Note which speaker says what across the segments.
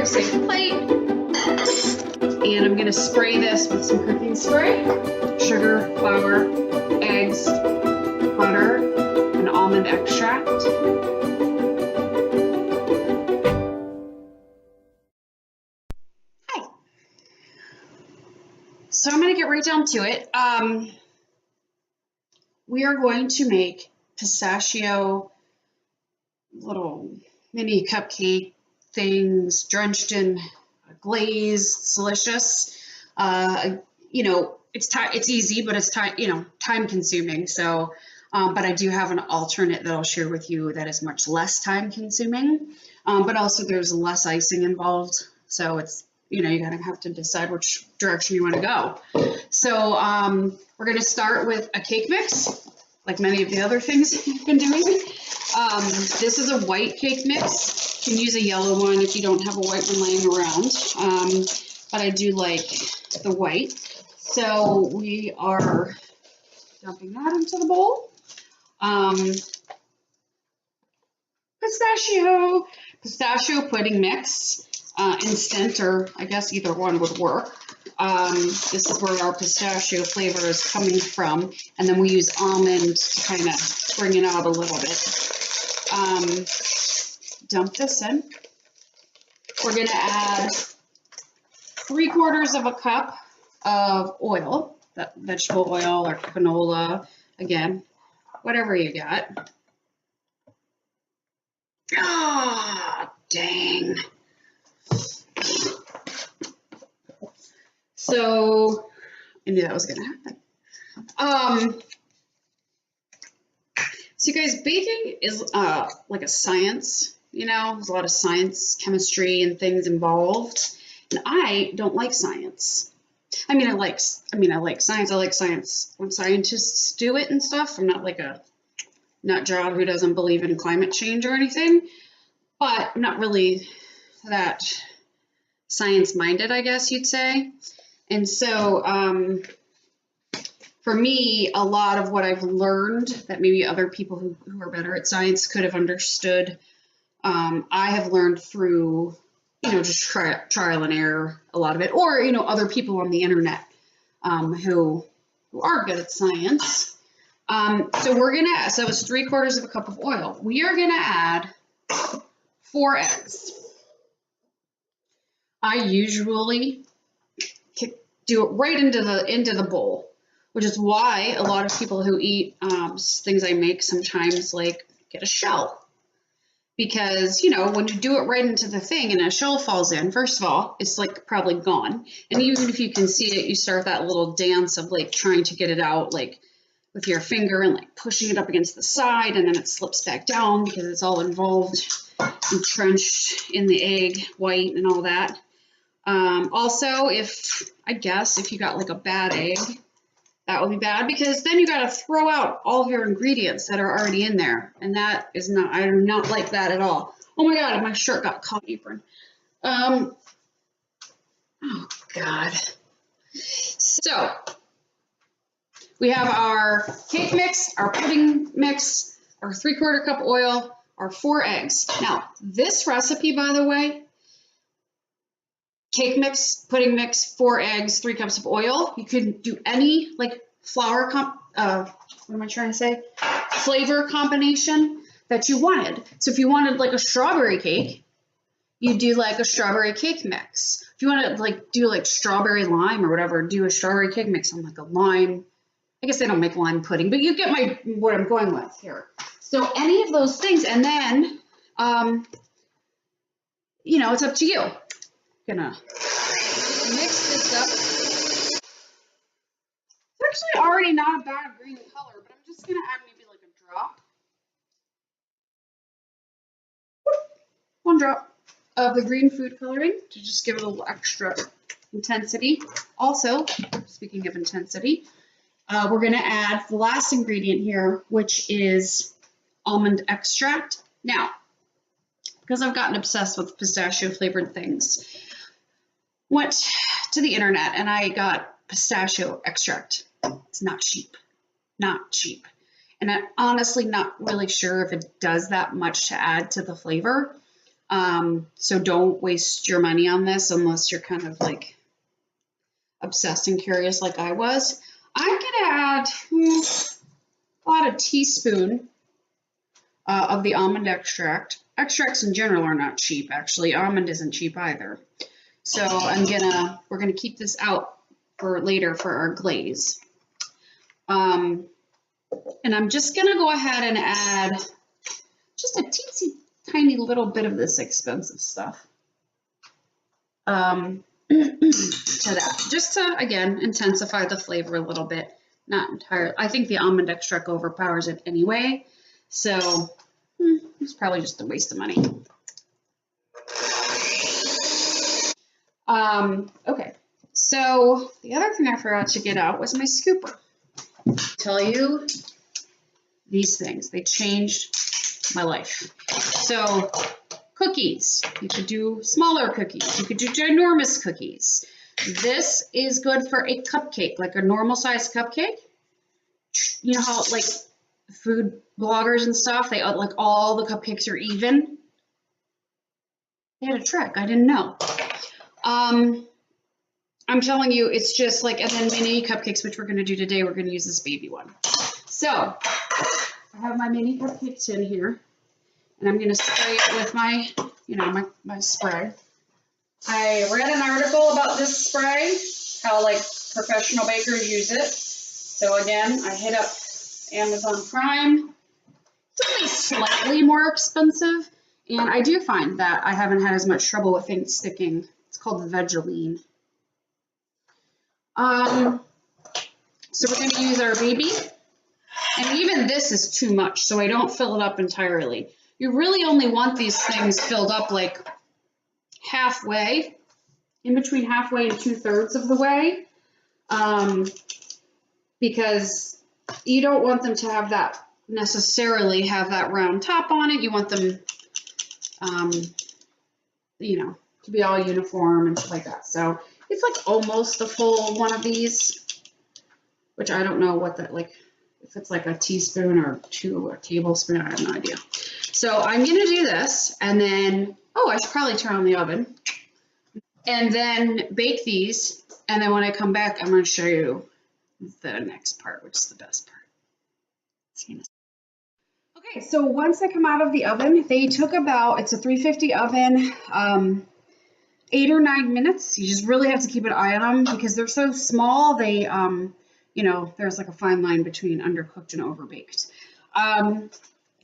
Speaker 1: safe plate. And I'm gonna spray this with some cooking spray, sugar, flour, eggs, butter, and almond extract. Hi. So I'm gonna get right down to it. We are going to make pistachio little mini cupcake things drenched in glaze. It's delicious. You know, it's easy, but it's time consuming. So, but I do have an alternate that I'll share with you that is much less time consuming, but also there's less icing involved. So it's, you know, you're gonna have to decide which direction you want to go. So we're gonna start with a cake mix, like many of the other things you've been doing. This is a white cake mix. You can use a yellow one if you don't have a white one laying around, but I do like the white. So we are dumping that into the bowl. Pistachio pudding mix, instant, or I guess either one would work. This is where our pistachio flavor is coming from, and then we use almond to kind of bring it out a little bit. Dump this in. We're going to add 3/4 of a cup of oil, that vegetable oil or canola, again, whatever you got. Ah, dang. So I knew that was going to happen. So you guys, baking is like a science, you know, there's a lot of science, chemistry, and things involved. And I don't like science. I like science. I like science when scientists do it and stuff. I'm not like a nut job who doesn't believe in climate change or anything, but I'm not really that science minded, I guess you'd say. And so for me, a lot of what I've learned that maybe other people who are better at science could have understood, I have learned through, you know, just trial and error, a lot of it, or, you know, other people on the internet who are good at science. So that was 3/4 of a cup of oil. We are gonna add 4 eggs. I usually do it right into the bowl, which is why a lot of people who eat things I make sometimes like get a shell. Because, you know, when you do it right into the thing and a shell falls in, first of all, it's like probably gone. And even if you can see it, you start that little dance of like trying to get it out, like with your finger and like pushing it up against the side, and then it slips back down because it's all involved, entrenched in the egg white and all that. Also, I guess if you got like a bad egg, that would be bad, because then you got to throw out all of your ingredients that are already in there. And that is not, I do not like that at all. Oh my God, my shirt got caught in the apron. Oh God. So we have our cake mix, our pudding mix, our 3/4 cup oil, our 4 eggs. Now this recipe, by the way, cake mix, pudding mix, 4 eggs, 3 cups of oil. You can do any like flour flavor combination that you wanted. So if you wanted like a strawberry cake, you do like a strawberry cake mix. If you want to like do like strawberry lime or whatever, do a strawberry cake mix on like a lime. I guess they don't make lime pudding, but you get what I'm going with here. So any of those things, and then you know, it's up to you. Gonna mix this up. It's actually already not a bad green color, but I'm just gonna add maybe like a drop. 1 drop of the green food coloring to just give it a little extra intensity. Also, speaking of intensity, we're gonna add the last ingredient here, which is almond extract. Now, because I've gotten obsessed with pistachio flavored things, went to the internet and I got pistachio extract. It's not cheap, not cheap. And I'm honestly not really sure if it does that much to add to the flavor. So don't waste your money on this unless you're kind of like obsessed and curious like I was. I'm gonna add about a teaspoon of the almond extract. Extracts in general are not cheap, actually. Almond isn't cheap either. So we're gonna keep this out for later for our glaze. And I'm just gonna go ahead and add just a teensy tiny little bit of this expensive stuff to that, just to, again, intensify the flavor a little bit. Not entirely. I think the almond extract overpowers it anyway, so it's probably just a waste of money. Okay, so the other thing I forgot to get out was my scooper. Tell you, these things, they changed my life. So cookies, you could do smaller cookies, you could do ginormous cookies. This is good for a cupcake, like a normal size cupcake. You know how like food bloggers and stuff, they like all the cupcakes are even. They had a trick, I didn't know. I'm telling you, it's just like, and then mini cupcakes, which we're going to do today, we're going to use this baby one. So I have my mini cupcakes in here, and I'm going to spray it with my, my spray. I read an article about this spray, how like professional bakers use it. So again, I hit up Amazon Prime. It's only slightly more expensive, and I do find that I haven't had as much trouble with things sticking. It's called Vegeline. So we're going to use our baby, and even this is too much, so I don't fill it up entirely. You really only want these things filled up like halfway, in between halfway and 2/3 of the way, because you don't want them to have that necessarily have that round top on it. You want them, to be all uniform and stuff like that. So it's like almost a full one of these, which I don't know what that, like, if it's like a teaspoon or a tablespoon, I have no idea. So I'm going to do this, and then, I should probably turn on the oven, and then bake these, and then when I come back, I'm going to show you the next part, which is the best part. Okay, so once they come out of the oven, they took about, it's a 350 oven, 8 or 9 minutes. You just really have to keep an eye on them because they're so small. They, there's like a fine line between undercooked and overbaked.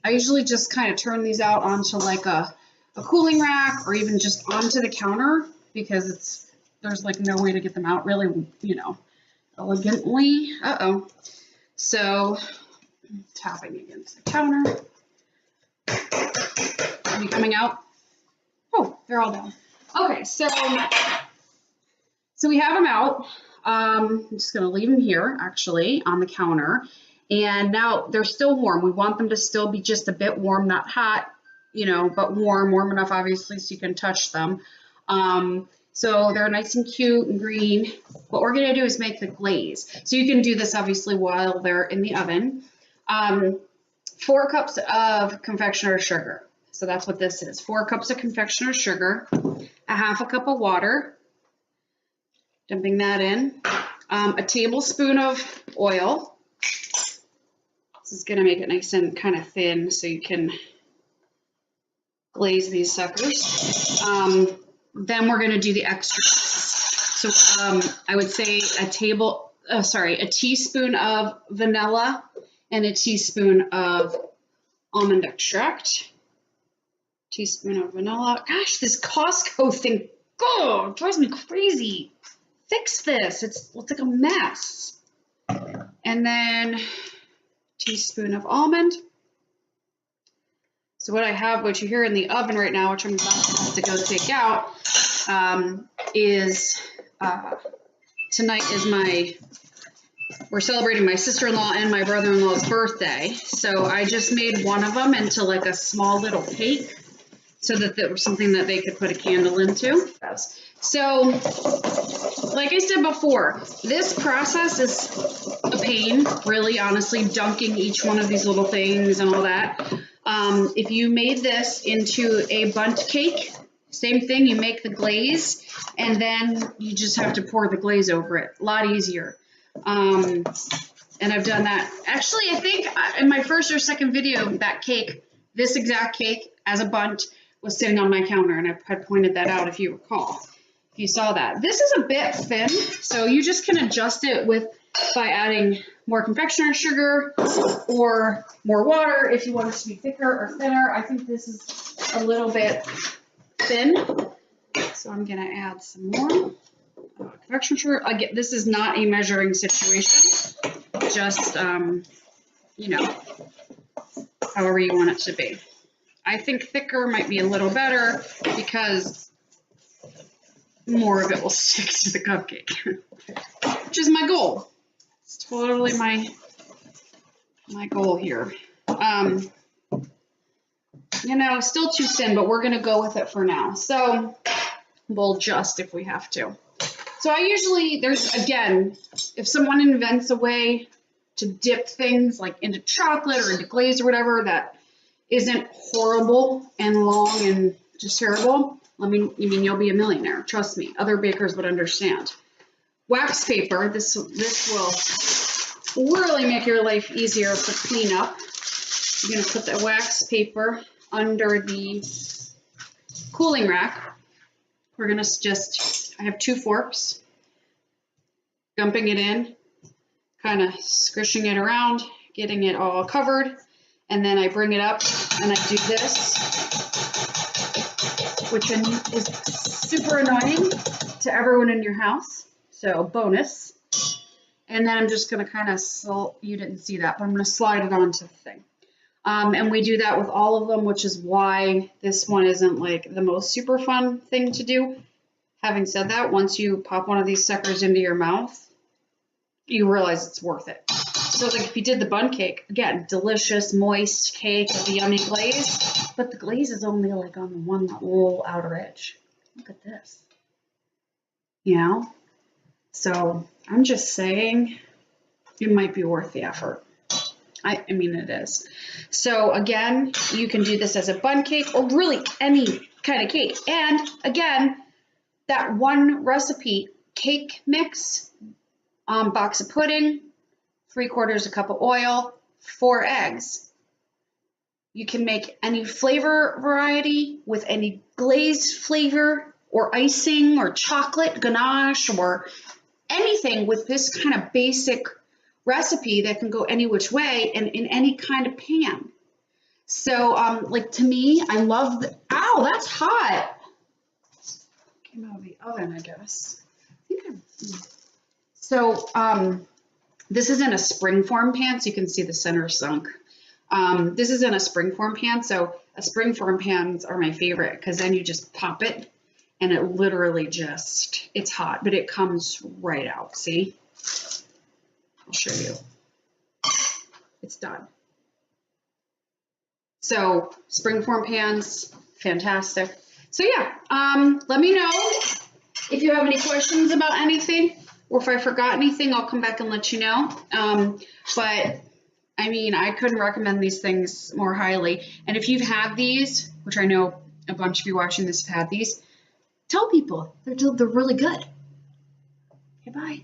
Speaker 1: I usually just kind of turn these out onto like a cooling rack or even just onto the counter because there's like no way to get them out really, elegantly. So tapping against the counter. Are you coming out? Oh, they're all down. Okay, so we have them out. I'm just going to leave them here, actually, on the counter. And now they're still warm. We want them to still be just a bit warm, not hot, but warm enough, obviously, so you can touch them. So they're nice and cute and green. What we're going to do is make the glaze. So you can do this, obviously, while they're in the oven. 4 cups of confectioner's sugar. So that's what this is. 4 cups of confectioner's sugar, a half a cup of water, dumping that in, a tablespoon of oil. This is going to make it nice and kind of thin so you can glaze these suckers. Then we're going to do the extras. So I would say a teaspoon of vanilla and a teaspoon of almond extract. Teaspoon of vanilla. Gosh, this Costco thing, it drives me crazy. Fix this. It's like a mess. And then teaspoon of almond. So what you hear in the oven right now, which I'm about to have to go take out, is tonight is we're celebrating my sister-in-law and my brother-in-law's birthday. So I just made one of them into like a small little cake so that there was something that they could put a candle into. So like I said before, this process is a pain, really, honestly, dunking each one of these little things and all that. If you made this into a bundt cake, same thing, you make the glaze and then you just have to pour the glaze over it. A lot easier. And I've done that. Actually, I think in my first or second video, that cake, this exact cake as a bundt was sitting on my counter, and I had pointed that out if you recall, if you saw that. This is a bit thin, so you just can adjust it by adding more confectioner sugar or more water if you want it to be thicker or thinner. I think this is a little bit thin, so I'm gonna add some more confectioner sugar. Again, this is not a measuring situation, just you know, however you want it to be. I think thicker might be a little better because more of it will stick to the cupcake, which is my goal. It's totally my goal here. You know, still too thin, but we're gonna go with it for now. So we'll adjust if we have to. So I usually, again, if someone invents a way to dip things like into chocolate or into glaze or whatever that isn't horrible and long and just terrible, you'll be a millionaire. Trust me, other bakers would understand. Wax paper, this will really make your life easier for cleanup. You're gonna put the wax paper under the cooling rack. We're gonna I have 2 forks, dumping it in, kind of squishing it around, getting it all covered, and then I bring it up and I do this, which is super annoying to everyone in your house, so bonus. And then I'm just gonna kind of, you didn't see that, but I'm gonna slide it onto the thing. And we do that with all of them, which is why this one isn't like the most super fun thing to do. Having said that, once you pop one of these suckers into your mouth, you realize it's worth it. So like if you did the bundt cake, again, delicious, moist cake with the yummy glaze, but the glaze is only like on the one little outer edge. Look at this, you know? So I'm just saying it might be worth the effort. I mean, it is. So again, you can do this as a bundt cake or really any kind of cake. And again, that one recipe, cake mix, box of pudding, 3/4 cup of oil, 4 eggs. You can make any flavor variety with any glazed flavor or icing or chocolate ganache or anything with this kind of basic recipe that can go any which way and in any kind of pan. So like to me, I love ow, that's hot. Came out of the oven, I guess. So this is in a springform pan, so you can see the center sunk. This is in a springform pan, so a springform pans are my favorite because then you just pop it and it literally just, it's hot, but it comes right out, see? I'll show you. It's done. So springform pans, fantastic. So yeah, let me know if you have any questions about anything or if I forgot anything, I'll come back and let you know. But I mean, I couldn't recommend these things more highly. And if you've had these, which I know a bunch of you watching this have had these, tell people they're really good. Okay, bye.